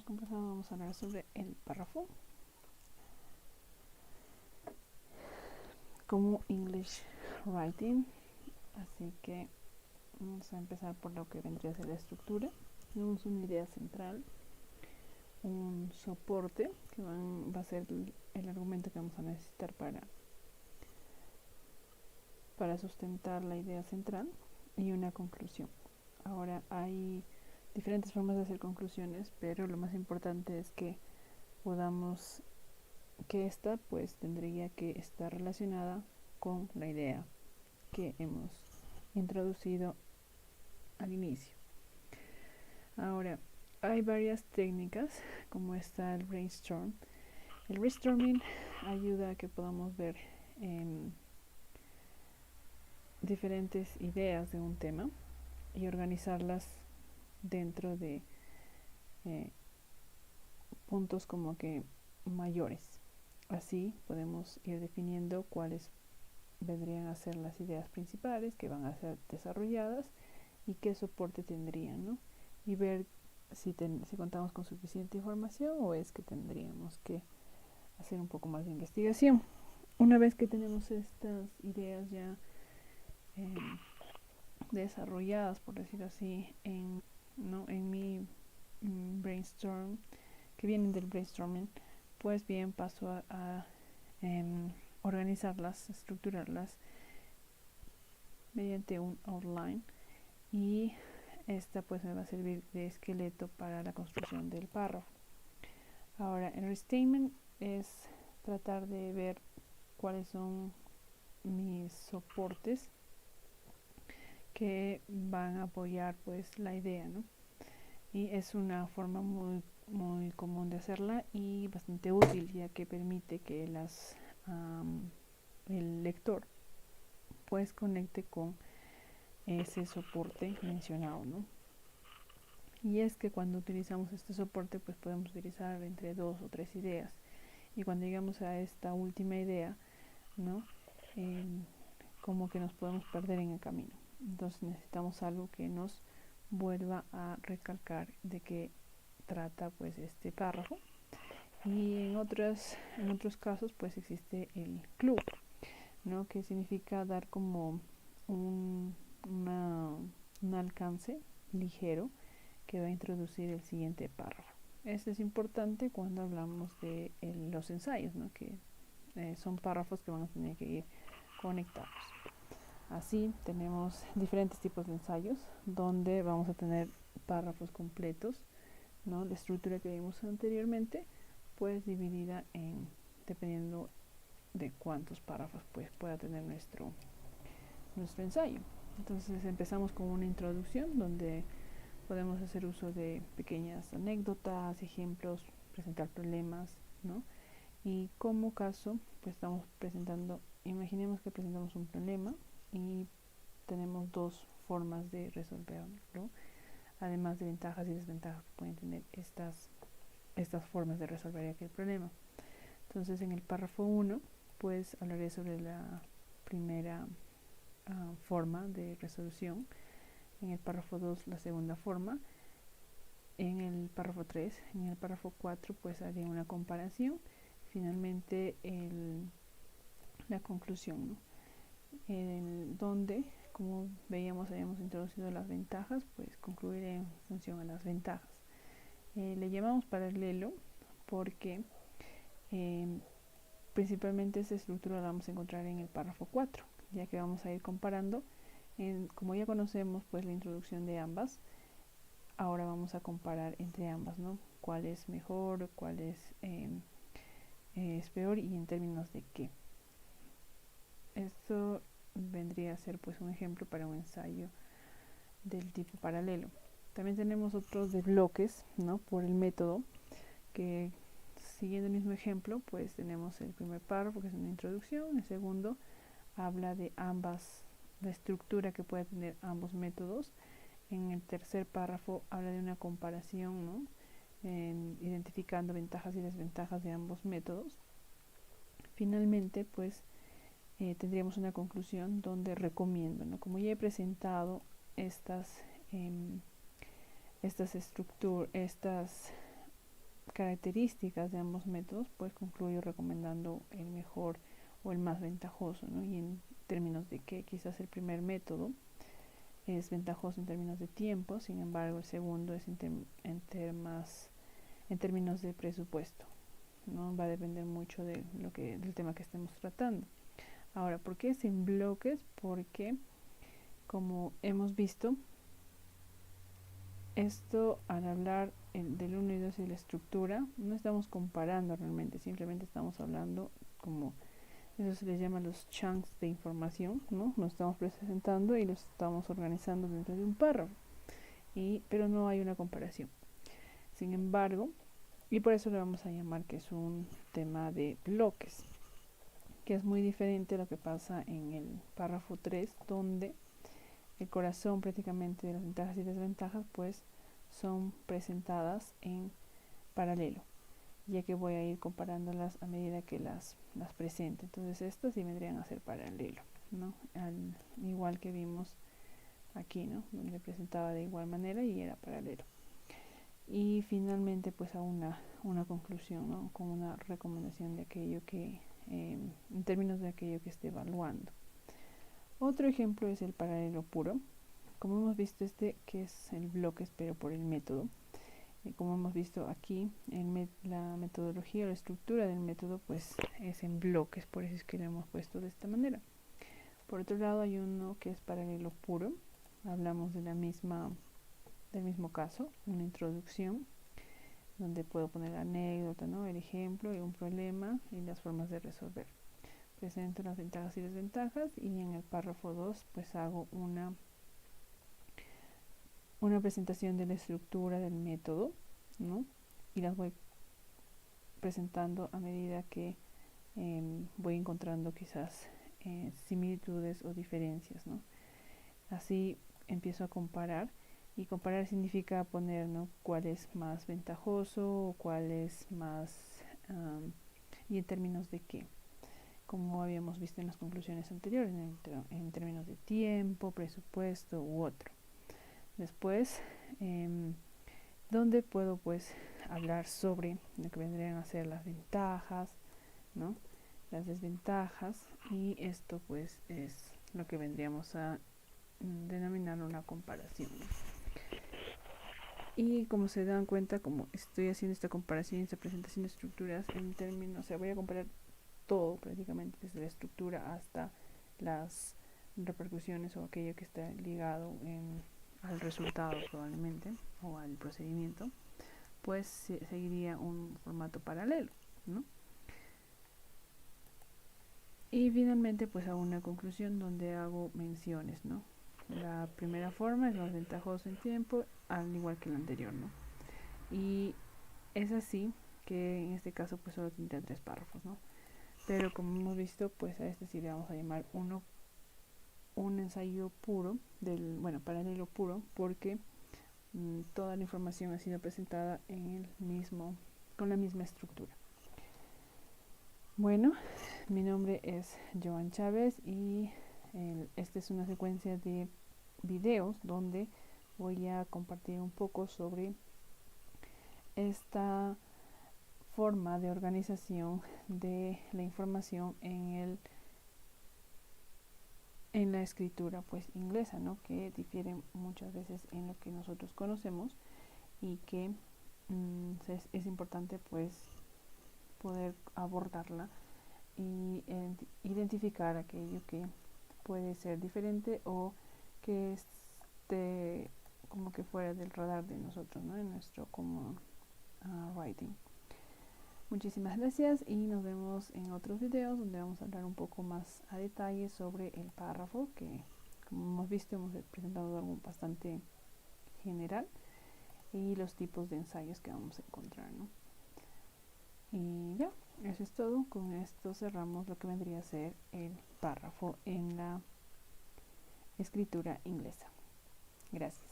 como pasado vamos a hablar sobre el párrafo como English Writing. Así que vamos a empezar por lo que vendría a ser la estructura. Tenemos una idea central, un soporte que va a ser el argumento que vamos a necesitar para sustentar la idea central, y una conclusión. Ahora hay diferentes formas de hacer conclusiones, pero lo más importante es que podamos que esta pues tendría que estar relacionada con la idea que hemos introducido al inicio. Ahora, hay varias técnicas, como está el brainstorm. El brainstorming ayuda a que podamos ver diferentes ideas de un tema y organizarlas dentro de puntos como que mayores. Así podemos ir definiendo cuáles vendrían a ser las ideas principales que van a ser desarrolladas y qué soporte tendrían, ¿no? Y ver si contamos con suficiente información o es que tendríamos que hacer un poco más de investigación. Una vez que tenemos estas ideas ya desarrolladas, por decirlo así, en mi brainstorm, que vienen del brainstorming, pues bien paso a organizarlas, estructurarlas mediante un outline, y esta pues me va a servir de esqueleto para la construcción del párrafo. Ahora, el restatement es tratar de ver cuáles son mis soportes que van a apoyar pues la idea, ¿no? Y es una forma muy muy común de hacerla y bastante útil, ya que permite que el lector pues conecte con ese soporte mencionado, ¿no? Y es que cuando utilizamos este soporte pues podemos utilizar entre 2 o 3 ideas, y cuando llegamos a esta última idea, ¿no? Como que nos podemos perder en el camino. Entonces necesitamos algo que nos vuelva a recalcar de qué trata pues este párrafo. Y en otros casos pues existe el club, ¿no? Que significa dar como un alcance ligero que va a introducir el siguiente párrafo. Esto es importante cuando hablamos de los ensayos, ¿no? Que son párrafos que van a tener que ir conectados. Así tenemos diferentes tipos de ensayos donde vamos a tener párrafos completos, ¿no? La estructura que vimos anteriormente pues dividida dependiendo de cuántos párrafos pues pueda tener nuestro ensayo. Entonces empezamos con una introducción donde podemos hacer uso de pequeñas anécdotas, ejemplos, presentar problemas, ¿no? Y como caso pues estamos presentando, imaginemos que presentamos un problema y tenemos 2 formas de resolverlo, además de ventajas y desventajas que pueden tener estas formas de resolver aquel problema. Entonces en el párrafo 1 pues hablaré sobre la primera forma de resolución, en el párrafo 2 la segunda forma, en el párrafo 3, en el párrafo 4 pues haré una comparación, finalmente la conclusión, ¿no? Donde, como veíamos, habíamos introducido las ventajas, pues concluiré en función a las ventajas. Le llamamos paralelo porque principalmente esta estructura la vamos a encontrar en el párrafo 4, ya que vamos a ir comparando, como ya conocemos pues la introducción de ambas, ahora vamos a comparar entre ambas, ¿no? Cuál es mejor, cuál es peor y en términos de qué. Esto vendría a ser pues un ejemplo para un ensayo del tipo paralelo. También tenemos otros de bloques, ¿no? Por el método, que siguiendo el mismo ejemplo pues tenemos el primer párrafo, que es una introducción, el segundo habla de la estructura que puede tener ambos métodos, en el tercer párrafo habla de una comparación, ¿no? Identificando ventajas y desventajas de ambos métodos. Finalmente pues tendríamos una conclusión donde recomiendo, ¿no? Como ya he presentado estas características de ambos métodos, pues concluyo recomendando el mejor o el más ventajoso, ¿no? Y en términos de que quizás el primer método es ventajoso en términos de tiempo, sin embargo el segundo es en términos de presupuesto, ¿no? Va a depender mucho del tema que estemos tratando. Ahora, ¿por qué es en bloques? Porque, como hemos visto, esto al hablar del 1 y 2 y la estructura, no estamos comparando realmente, simplemente estamos hablando como eso se les llama los chunks de información, ¿no? Nos estamos presentando y los estamos organizando dentro de un párrafo, pero no hay una comparación. Sin embargo, y por eso le vamos a llamar que es un tema de bloques, que es muy diferente a lo que pasa en el párrafo 3, donde el corazón prácticamente de las ventajas y desventajas pues son presentadas en paralelo, ya que voy a ir comparándolas a medida que las presente. Entonces estas sí vendrían a ser paralelo, ¿no? Igual que vimos aquí, ¿no? Donde presentaba de igual manera y era paralelo. Y finalmente pues a una conclusión, ¿no? Con una recomendación de aquello que, en términos de aquello que esté evaluando. Otro ejemplo es el paralelo puro. Como hemos visto que es el bloque, pero por el método. Como hemos visto aquí, la metodología o la estructura del método pues es en bloques, por eso es que lo hemos puesto de esta manera. Por otro lado hay uno que es paralelo puro. Hablamos del mismo caso, una introducción, donde puedo poner la anécdota, ¿no? El ejemplo y un problema y las formas de resolver. Presento las ventajas y desventajas y en el párrafo 2 pues hago una presentación de la estructura del método, ¿no? Y las voy presentando a medida que voy encontrando quizás similitudes o diferencias, ¿no? Así empiezo a comparar, y comparar significa poner, ¿no? Cuál es más ventajoso o cuál es más y en términos de qué, como habíamos visto en las conclusiones anteriores, en términos de tiempo, presupuesto u otro. Después, donde puedo pues hablar sobre lo que vendrían a ser las ventajas, ¿no? Las desventajas, y esto pues es lo que vendríamos a denominar una comparación, ¿no? Y como se dan cuenta, como estoy haciendo esta comparación y esta presentación de estructuras en términos, o sea, voy a comparar todo prácticamente, desde la estructura hasta las repercusiones o aquello que está ligado al resultado probablemente, o al procedimiento, pues seguiría un formato paralelo, ¿no? Y finalmente pues hago una conclusión donde hago menciones, ¿no? La primera forma es más ventajosa en tiempo, al igual que la anterior, ¿no? Y es así que en este caso pues solo tendría 3 párrafos, ¿no? Pero como hemos visto, pues a este sí le vamos a llamar un ensayo puro, paralelo puro, porque toda la información ha sido presentada con la misma estructura. Bueno, mi nombre es Joan Chávez y esta es una secuencia de videos donde voy a compartir un poco sobre esta forma de organización de la información en la escritura pues inglesa, ¿no? Que difiere muchas veces en lo que nosotros conocemos, y que es importante pues poder abordarla y identificar aquello que puede ser diferente o que esté como que fuera del radar de nosotros, ¿no? En nuestro common writing. Muchísimas gracias y nos vemos en otros videos donde vamos a hablar un poco más a detalle sobre el párrafo, que como hemos visto hemos presentado algo bastante general, y los tipos de ensayos que vamos a encontrar, ¿no? Y ya, eso es todo. Con esto cerramos lo que vendría a ser el párrafo en la escritura inglesa. Gracias.